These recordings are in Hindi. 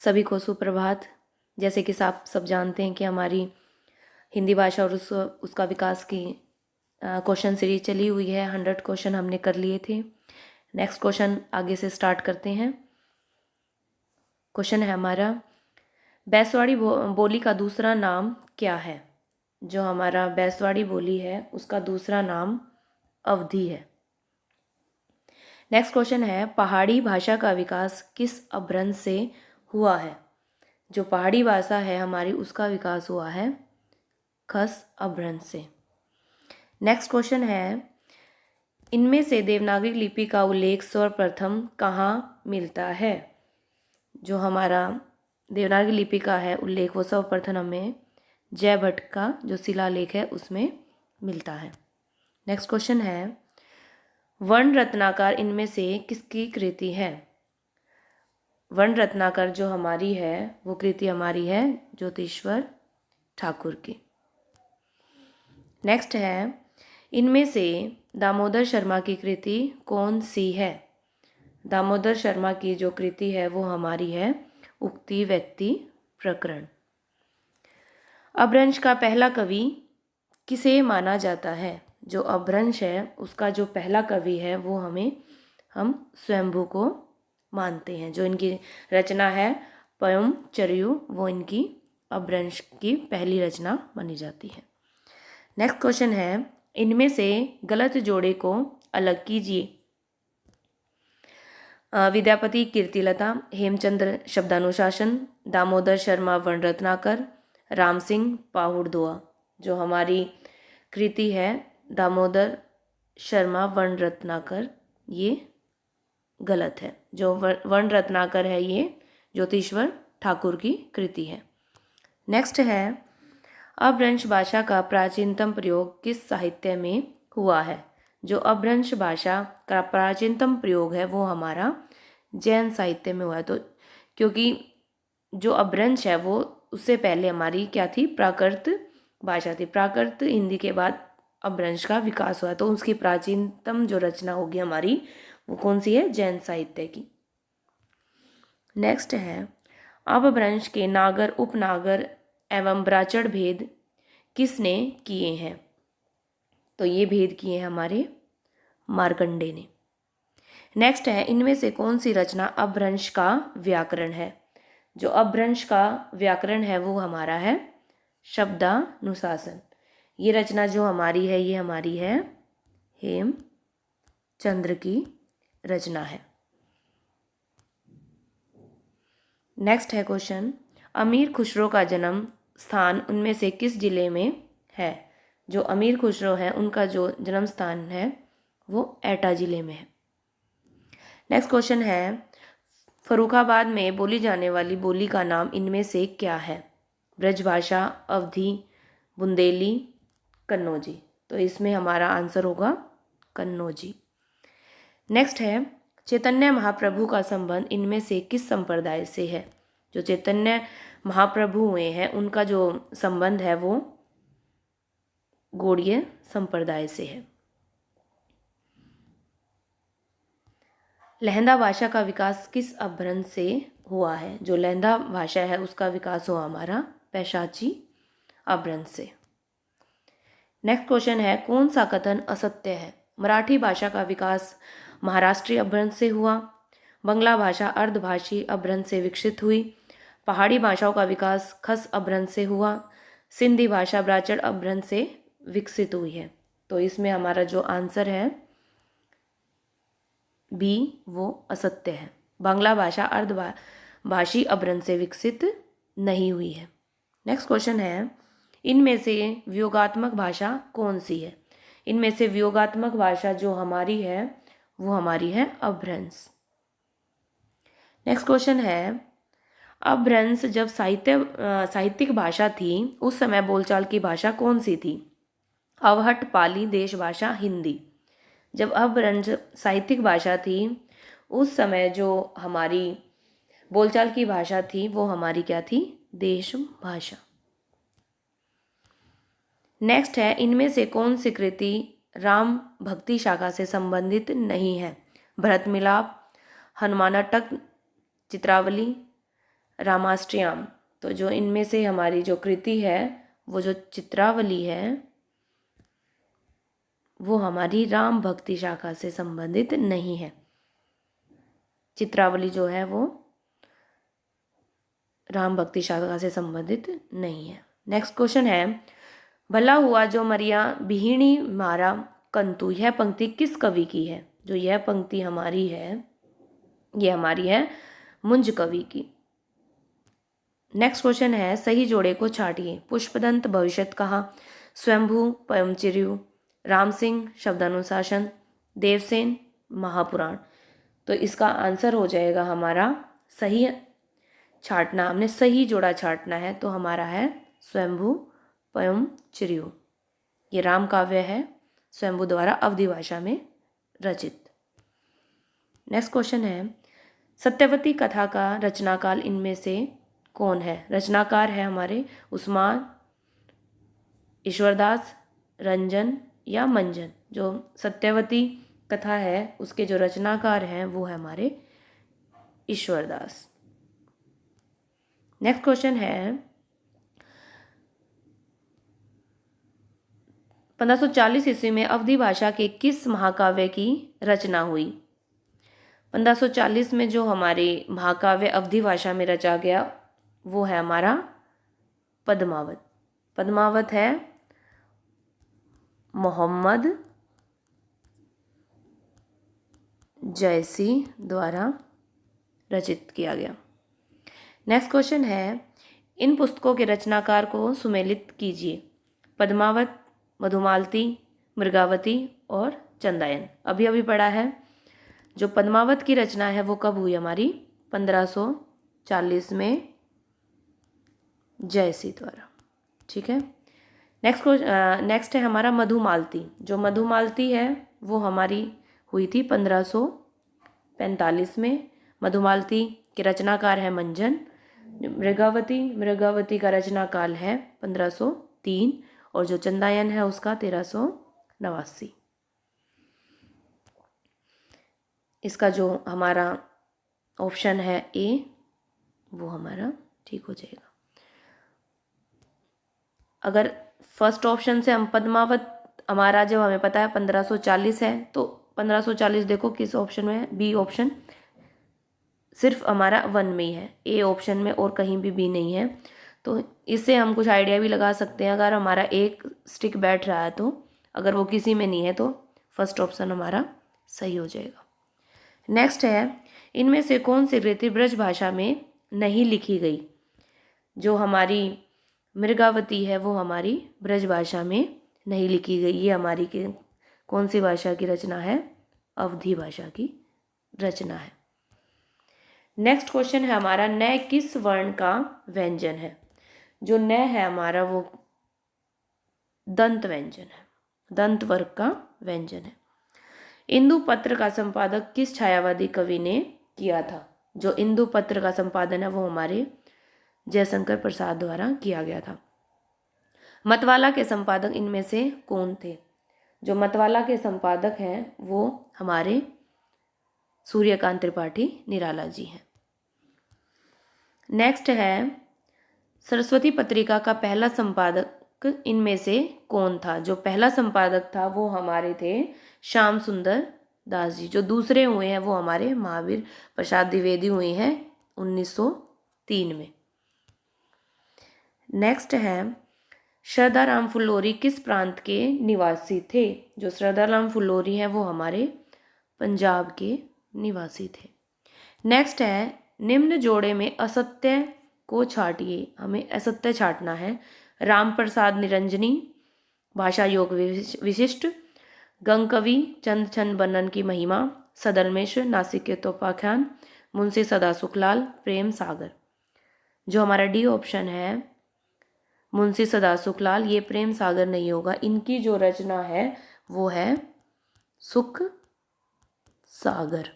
सभी को सुप्रभात। जैसे कि आप सब जानते हैं कि हमारी हिंदी भाषा और उसका विकास की क्वेश्चन सीरीज चली हुई है। 100 क्वेश्चन हमने कर लिए थे। नेक्स्ट क्वेश्चन आगे से स्टार्ट करते हैं। क्वेश्चन है हमारा, बैसवाड़ी बोली का दूसरा नाम क्या है? जो हमारा बैसवाड़ी बोली है उसका दूसरा नाम अवधी है। नेक्स्ट क्वेश्चन है, पहाड़ी भाषा का विकास किस अपभ्रंश से हुआ है? जो पहाड़ी भाषा है हमारी उसका विकास हुआ है खस अपभ्रंश से। नेक्स्ट क्वेश्चन है, इनमें से देवनागरी लिपि का उल्लेख सर्वप्रथम कहाँ मिलता है? जो हमारा देवनागरी लिपि का है उल्लेख वो सर्वप्रथम हमें जयभट्ट का जो शिलालेख है उसमें मिलता है। नेक्स्ट क्वेश्चन है, वर्ण रत्नाकर इनमें से किसकी कृति है? वर्ण रत्नाकर जो हमारी है वो कृति हमारी है ज्योतिश्वर ठाकुर की। नेक्स्ट है, इनमें से दामोदर शर्मा की कृति कौन सी है? दामोदर शर्मा की जो कृति है वो हमारी है उक्ति व्यक्ति प्रकरण। अपभ्रंश का पहला कवि किसे माना जाता है? जो अपभ्रंश है उसका जो पहला कवि है वो हम स्वयंभू को मानते हैं। जो इनकी रचना है पयम चरयु वो इनकी अपभ्रंश की पहली रचना मानी जाती है। नेक्स्ट क्वेश्चन है, इनमें से गलत जोड़े को अलग कीजिए। विद्यापति कीर्तिलता, हेमचंद्र शब्दानुशासन, दामोदर शर्मा वर्ण रत्नाकर, राम सिंह पाहुड़ दोआ। जो हमारी कृति है दामोदर शर्मा वर्ण रत्नाकर ये गलत है। जो वर्ण रत्नाकर है ये ज्योतिश्वर ठाकुर की कृति है। नेक्स्ट है, अपभ्रंश भाषा का प्राचीनतम प्रयोग किस साहित्य में हुआ है? जो अपभ्रंश भाषा का प्राचीनतम प्रयोग है वो हमारा जैन साहित्य में हुआ है। तो क्योंकि जो अपभ्रंश है वो उससे पहले हमारी क्या थी, प्राकृत भाषा थी। प्राकृत हिंदी के बाद अपभ्रंश का विकास हुआ, तो उसकी प्राचीनतम जो रचना होगी हमारी वो कौन सी है? जैन साहित्य की। नेक्स्ट है, अपभ्रंश के नागर उपनागर एवं ब्राचड़ भेद किसने किए हैं? तो ये भेद किए हैं हमारे मार्कंडे ने। नेक्स्ट है, इनमें से कौन सी रचना अपभ्रंश का व्याकरण है? जो अपभ्रंश का व्याकरण है वो हमारा है शब्दानुशासन। ये रचना जो हमारी है ये हमारी है हेमचंद्र की रचना है। नेक्स्ट है क्वेश्चन, अमीर खुसरो का जन्म स्थान उनमें से किस जिले में है? जो अमीर खुसरो है उनका जो जन्म स्थान है वो एटा जिले में है। नेक्स्ट क्वेश्चन है, फर्रुखाबाद में बोली जाने वाली बोली का नाम इनमें से क्या है? ब्रजभाषा, अवधी, बुंदेली, कन्नौजी। तो इसमें हमारा आंसर होगा कन्नौजी। नेक्स्ट है, चैतन्य महाप्रभु का संबंध इनमें से किस संप्रदाय से है? जो चैतन्य महाप्रभु हुए हैं उनका जो संबंध है वो गौड़ीय संप्रदाय से है। लहंदा भाषा का विकास किस अपभ्रंश से हुआ है? जो लहंदा भाषा है उसका विकास हुआ हमारा पैशाची अपभ्रंश से। नेक्स्ट क्वेश्चन है, कौन सा कथन असत्य है? मराठी भाषा का विकास महाराष्ट्रीय अपभ्रंश से हुआ, बंगला भाषा अर्धभाषी अपभ्रंश से विकसित हुई, पहाड़ी भाषाओं का विकास खस अपभ्रंश से हुआ, सिंधी भाषा ब्राचड़ अपभ्रंश से विकसित हुई है। तो इसमें हमारा जो आंसर है बी वो असत्य है। बांग्ला भाषा अर्धभाषी अपभ्रंश से विकसित नहीं हुई है। नेक्स्ट क्वेश्चन है, इनमें से वियोगात्मक भाषा कौन सी है? इनमें से वियोगात्मक भाषा जो हमारी है वो हमारी है अपभ्रंश। नेक्स्ट क्वेश्चन है, अपभ्रंश जब साहित्यिक भाषा थी उस समय बोलचाल की भाषा कौन सी थी? अवहट, पाली, देश भाषा, हिंदी। जब अपभ्रंश साहित्यिक भाषा थी उस समय जो हमारी बोलचाल की भाषा थी वो हमारी क्या थी? देश भाषा। नेक्स्ट है, इनमें से कौन सी कृति राम भक्ति शाखा से संबंधित नहीं है? भरत मिलाप, हनुमानाटक, चित्रावली, रामाष्टयाम। तो जो इनमें से हमारी जो कृति है वो जो चित्रावली है वो हमारी राम भक्ति शाखा से संबंधित नहीं है। चित्रावली जो है वो राम भक्ति शाखा से संबंधित नहीं है। नेक्स्ट क्वेश्चन है, भला हुआ जो मरिया बिहिणी मारा कंतु, यह पंक्ति किस कवि की है? जो यह पंक्ति हमारी है ये हमारी है मुंज कवि की। नेक्स्ट क्वेश्चन है, सही जोड़े को छाटिए। पुष्पदंत भविष्यत कहा, स्वयंभू पयमचिरयु, राम सिंह शब्दानुशासन, देवसेन महापुराण। तो इसका आंसर हो जाएगा हमारा सही छाटना, हमने सही जोड़ा छाटना है तो हमारा है स्वयंभू पयमचिरयु। ये राम काव्य है, स्वयंभू द्वारा अवधी भाषा में रचित। नेक्स्ट क्वेश्चन है, सत्यवती कथा का रचनाकाल इनमें से कौन है? रचनाकार है हमारे उस्मान, ईश्वरदास, रंजन या मंजन। जो सत्यवती कथा है उसके जो रचनाकार हैं वो है हमारे ईश्वरदास। नेक्स्ट क्वेश्चन है, 1540 ईस्वी में अवधी भाषा के किस महाकाव्य की रचना हुई? 1540 में जो हमारे महाकाव्य अवधी भाषा में रचा गया वो है हमारा पद्मावत। पद्मावत है मोहम्मद जयसी द्वारा रचित किया गया। नेक्स्ट क्वेश्चन है, इन पुस्तकों के रचनाकार को सुमेलित कीजिए। पद्मावत, मधुमालती, मृगावती और चंदायन। अभी अभी पढ़ा है। जो पद्मावत की रचना है वो कब हुई हमारी? 1540 में जयसी द्वारा। ठीक है। नेक्स्ट है हमारा मधुमालती। जो मधुमालती है वो हमारी हुई थी 1545 में। मधुमालती के रचनाकार है मंजन। मृगावती का रचनाकाल है 1503 और जो चंदायन है उसका 1389। इसका जो हमारा ऑप्शन है ए वो हमारा ठीक हो जाएगा। अगर फर्स्ट ऑप्शन से हम पद्मावत हमारा जब हमें पता है 1540 है तो 1540 देखो किस ऑप्शन में है? बी ऑप्शन सिर्फ हमारा 1 में ही है, ए ऑप्शन में और कहीं भी बी नहीं है। तो इससे हम कुछ आइडिया भी लगा सकते हैं। अगर हमारा एक स्टिक बैठ रहा है तो अगर वो किसी में नहीं है तो फर्स्ट ऑप्शन हमारा सही हो जाएगा। नेक्स्ट है, इनमें से कौन सी कृति ब्रज भाषा में नहीं लिखी गई? जो हमारी मृगावती है वो हमारी ब्रज भाषा में नहीं लिखी गई। ये हमारी कौन सी भाषा की रचना है? अवधी भाषा की रचना है। नेक्स्ट क्वेश्चन है हमारा, न किस वर्ण का व्यंजन है? जो न है हमारा वो दंत व्यंजन है, दंत वर्ग का व्यंजन है। इंदु पत्र का संपादक किस छायावादी कवि ने किया था? जो इंदु पत्र का संपादन है वो हमारे जयशंकर प्रसाद द्वारा किया गया था। मतवाला के संपादक इनमें से कौन थे? जो मतवाला के संपादक हैं वो हमारे सूर्यकांत त्रिपाठी निराला जी हैं। नेक्स्ट है, सरस्वती पत्रिका का पहला संपादक इनमें से कौन था? जो पहला संपादक था वो हमारे थे श्याम सुंदर दास जी। जो दूसरे हुए हैं वो हमारे महावीर प्रसाद द्विवेदी हुए हैं 1903 में। नेक्स्ट है, श्रद्धाराम फुल्लोरी किस प्रांत के निवासी थे? जो श्रद्धाराम फुल्लोरी हैं वो हमारे पंजाब के निवासी थे। नेक्स्ट है, निम्न जोड़े में असत्य को छाटिए। हमें असत्य छाटना है। राम प्रसाद निरंजनी, भाषा योग विशिष्ट, गंगकवि, चंद छंद बन्नन की महिमा, सदल मिश्र, नासिक के तोपाख्यान, मुंशी सदा सुखलाल, प्रेम सागर। जो हमारा डी ऑप्शन है मुंशी सदा सुखलाल, ये प्रेम सागर नहीं होगा। इनकी जो रचना है वो है सुख सागर।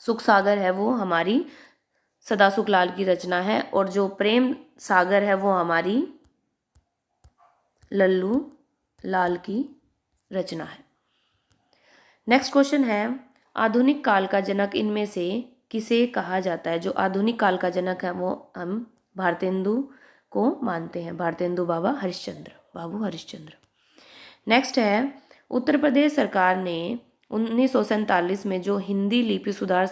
सुख सागर है वो हमारी सदा सुखलाल की रचना है और जो प्रेम सागर है वो हमारी लल्लू लाल की रचना है। नेक्स्ट क्वेश्चन है, आधुनिक काल का जनक इनमें से किसे कहा जाता है? जो आधुनिक काल का जनक है वो हम भारतेंदु को मानते हैं, भारतेंदु बाबू हरिश्चंद्र। नेक्स्ट है, उत्तर प्रदेश सरकार ने 1947 में जो हिंदी लिपि सुधार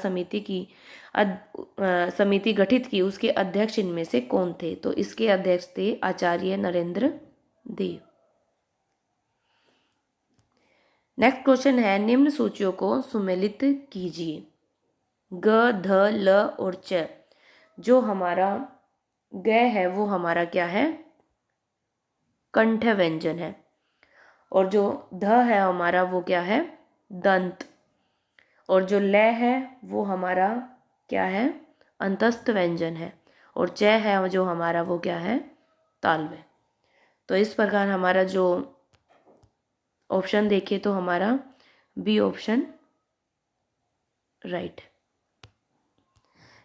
समिति गठित की, उसके अध्यक्ष इनमें से कौन थे? तो इसके अध्यक्ष थे आचार्य नरेंद्र देव। नेक्स्ट क्वेश्चन है, निम्न सूचियों को सुमेलित कीजिए। ग, ध, ल और च। जो हमारा ग है वो हमारा क्या है? कंठ व्यंजन है। और जो ध है हमारा वो क्या है? दंत। और जो ल है वो हमारा क्या है? अंतस्थ व्यंजन है। और च है जो हमारा वो क्या है? तालव्य। तो इस प्रकार हमारा जो ऑप्शन देखिए तो हमारा बी ऑप्शन राइट।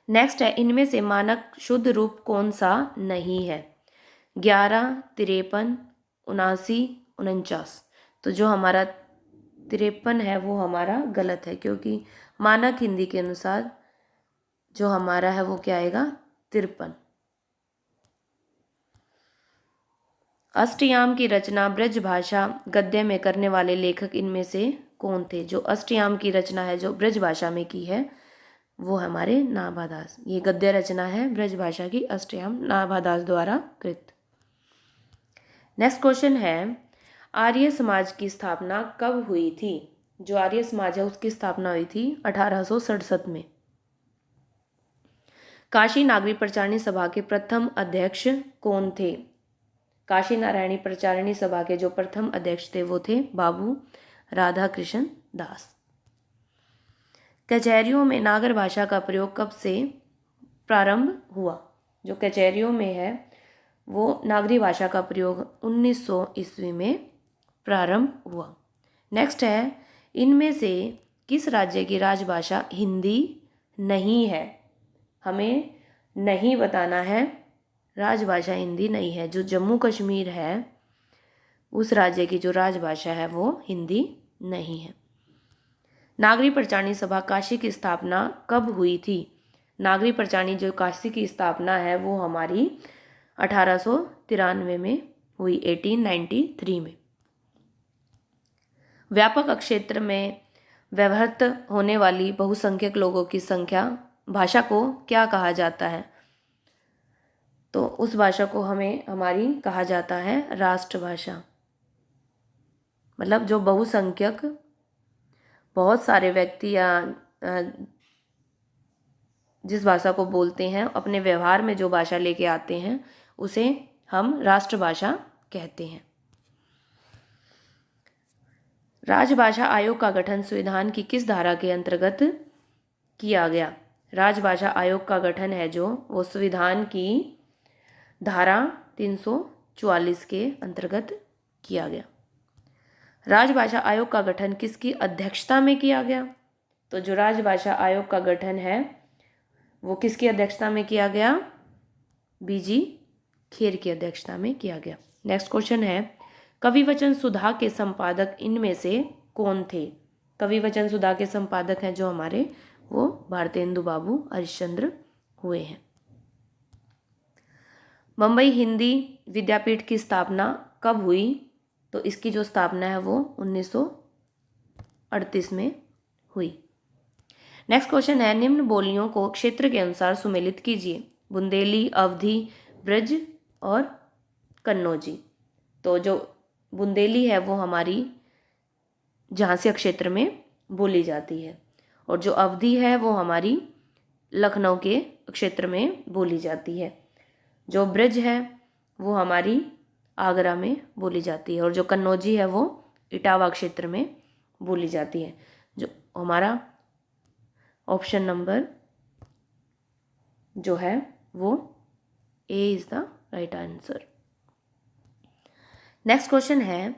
नेक्स्ट है, इनमें से मानक शुद्ध रूप कौन सा नहीं है? 11, 53, 79, 49। तो जो हमारा 53 है वो हमारा गलत है, क्योंकि मानक हिंदी के अनुसार जो हमारा है वो क्या आएगा? 53। अष्टयाम की रचना ब्रज भाषा गद्य में करने वाले लेखक इनमें से कौन थे? जो अष्टयाम की रचना है जो ब्रज भाषा में की है वो हमारे नाभादास। ये गद्य रचना है ब्रज भाषा की, अष्टयाम नाभादास द्वारा कृत। नेक्स्ट क्वेश्चन है, आर्य समाज की स्थापना कब हुई थी? जो आर्य समाज है उसकी स्थापना हुई थी 1867 में। काशी नागरी प्रचारणी सभा के प्रथम अध्यक्ष कौन थे? काशी नारायणी प्रचारणी सभा के जो प्रथम अध्यक्ष थे वो थे बाबू राधाकृष्ण दास। कचहरियों में नागर भाषा का प्रयोग कब से प्रारंभ हुआ? जो कचहरियों में है वो नागरी भाषा का प्रयोग 1900 ईस्वी में प्रारंभ हुआ। नेक्स्ट है, इनमें से किस राज्य की राजभाषा हिंदी नहीं है? हमें नहीं बताना है, राजभाषा हिंदी नहीं है। जो जम्मू कश्मीर है उस राज्य की जो राजभाषा है वो हिंदी नहीं है। नागरी प्रचारणी सभा काशी की स्थापना कब हुई थी? नागरी प्रचारणी जो काशी की स्थापना है वो हमारी 1893 में हुई, 1893 में। व्यापक क्षेत्र में व्यवहृत होने वाली बहुसंख्यक लोगों की संख्या भाषा को क्या कहा जाता है? तो उस भाषा को हमें हमारी कहा जाता है राष्ट्रभाषा। मतलब जो बहुसंख्यक बहुत सारे व्यक्ति या जिस भाषा को बोलते हैं अपने व्यवहार में जो भाषा लेके आते हैं उसे हम राष्ट्रभाषा कहते हैं। राजभाषा आयोग का गठन संविधान की किस धारा के अंतर्गत किया गया? राजभाषा आयोग का गठन है जो वो संविधान की धारा 344 के अंतर्गत किया गया। राजभाषा आयोग का गठन किसकी अध्यक्षता में किया गया? तो जो राजभाषा आयोग का गठन है वो किसकी अध्यक्षता में किया गया? बीजी खेर की अध्यक्षता में किया गया। नेक्स्ट क्वेश्चन है, कविवचन सुधा के संपादक इनमें से कौन थे? कविवचन सुधा के संपादक हैं जो हमारे वो भारतेंदु बाबू हरिश्चंद्र हुए हैं। मुंबई हिंदी विद्यापीठ की स्थापना कब हुई? तो इसकी जो स्थापना है वो 1938 में हुई। नेक्स्ट क्वेश्चन है, निम्न बोलियों को क्षेत्र के अनुसार सुमेलित कीजिए। बुंदेली, अवधी, ब्रज और कन्नौजी। तो जो बुंदेली है वो हमारी झांसी क्षेत्र में बोली जाती है, और जो अवधी है वो हमारी लखनऊ के क्षेत्र में बोली जाती है। जो ब्रज है वो हमारी आगरा में बोली जाती है, और जो कन्नौजी है वो इटावा क्षेत्र में बोली जाती है। जो हमारा ऑप्शन नंबर जो है वो A is the right answer. Next question है,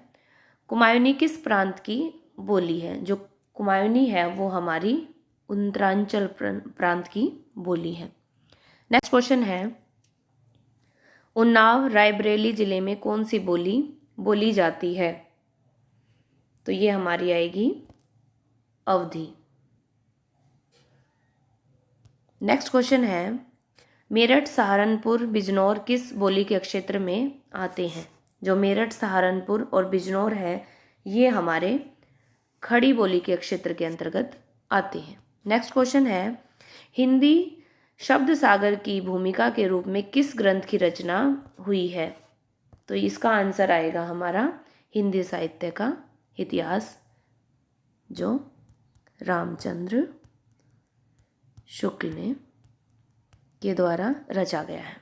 कुमायूनी किस प्रांत की बोली है? जो कुमायूनी है वो हमारी उत्तरांचल प्रांत की बोली है। नेक्स्ट क्वेश्चन है, उन्नाव रायबरेली जिले में कौन सी बोली बोली जाती है? तो ये हमारी आएगी अवधी। नेक्स्ट क्वेश्चन है, मेरठ, सहारनपुर, बिजनौर किस बोली के क्षेत्र में आते हैं? जो मेरठ, सहारनपुर और बिजनौर है ये हमारे खड़ी बोली के क्षेत्र के अंतर्गत आते हैं। नेक्स्ट क्वेश्चन है, हिंदी शब्द सागर की भूमिका के रूप में किस ग्रंथ की रचना हुई है? तो इसका आंसर आएगा हमारा हिंदी साहित्य का इतिहास, जो रामचंद्र शुक्ल ने के द्वारा रचा गया है।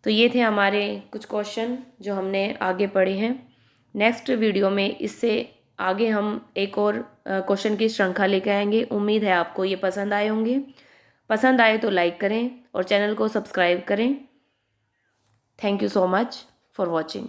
तो ये थे हमारे कुछ क्वेश्चन जो हमने आगे पढ़े हैं। नेक्स्ट वीडियो में इससे आगे हम एक और क्वेश्चन की श्रृंखला लेकर आएंगे। उम्मीद है आपको ये पसंद आए होंगे। पसंद आए तो लाइक करें और चैनल को सब्सक्राइब करें। Thank you so much for watching.